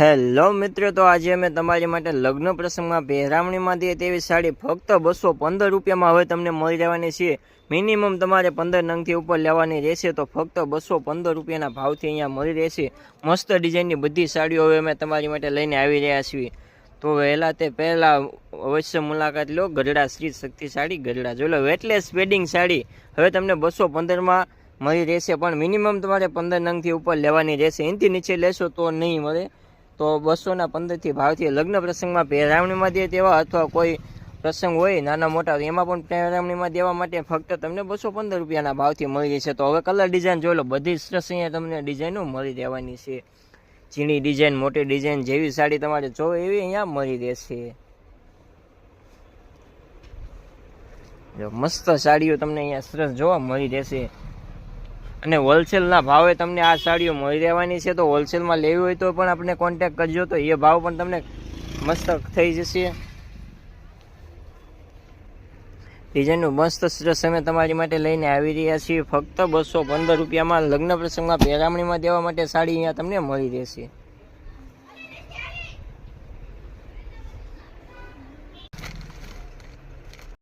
Hello મિત્રો, તો આજે અમે તમારી માટે લગ્ન પ્રસંગમાં પહેરામણીમાં દઈએ તેવી સાડી ફક્ત 215 રૂપિયામાં હવે તમને મળી રહેવાની છે. મિનિમમ તમારે 15 નંગથી ઉપર લેવાની રહેશે, તો ફક્ત 215 રૂપિયાના ભાવથી અહીંયા મળી રહેશે. મસ્ત ડિઝાઇનની બધી સાડીઓ હવે અમે તમારી માટે લઈને આવી રહ્યા છીએ. તો વહેલા તે પહેલાં અવશ્ય મુલાકાત લો ગઢડા શ્રી શક્તિ સાડી ગઢડા. જોઈ લો, વેટલેસ વેડિંગ સાડી હવે તમને 215માં મળી રહેશે, પણ મિનિમમ તમારે 15 નંગથી ઉપર લેવાની રહેશે. એનાથી નીચે લેશો તો નહીં મળે. તો 215થી ભાવથી લગ્ન પ્રસંગમાં પહેરામણીમાં દે તેવા અથવા કોઈ પ્રસંગ હોય નાના મોટા, એમાં પણ પહેરામણીમાં દેવા માટે ફક્ત તમને 215 રૂપિયાના ભાવથી મળી રહેશે. તો હવે કલર ડિઝાઇન જોઈ લો, બધી સરસ અહીંયા તમને ડિઝાઇનો મળી રહેવાની છે. ઝીણી ડિઝાઇન, મોટી ડિઝાઇન, જેવી સાડી તમારે જોવે એવી અહીંયા મળી રહેશે. મસ્ત સાડીઓ તમને અહીંયા સરસ જોવા મળી રહેશે, અને હોલસેલના ભાવે તમને આ સાડીઓ મળી રહેવાની છે. તો હોલસેલમાં લેવી હોય તો પણ આપણે કોન્ટેક્ટ કરજો, તો એ ભાવ પણ તમને મસ્ત થઈ જશે. ડિઝાઇનનું મસ્ત સરસ અમે તમારી માટે લઈને આવી રહ્યા છીએ. ફક્ત 215 રૂપિયામાં લગ્ન પ્રસંગમાં પહેરામણીમાં દેવા માટે સાડી અહીંયા તમને મળી રહેશે.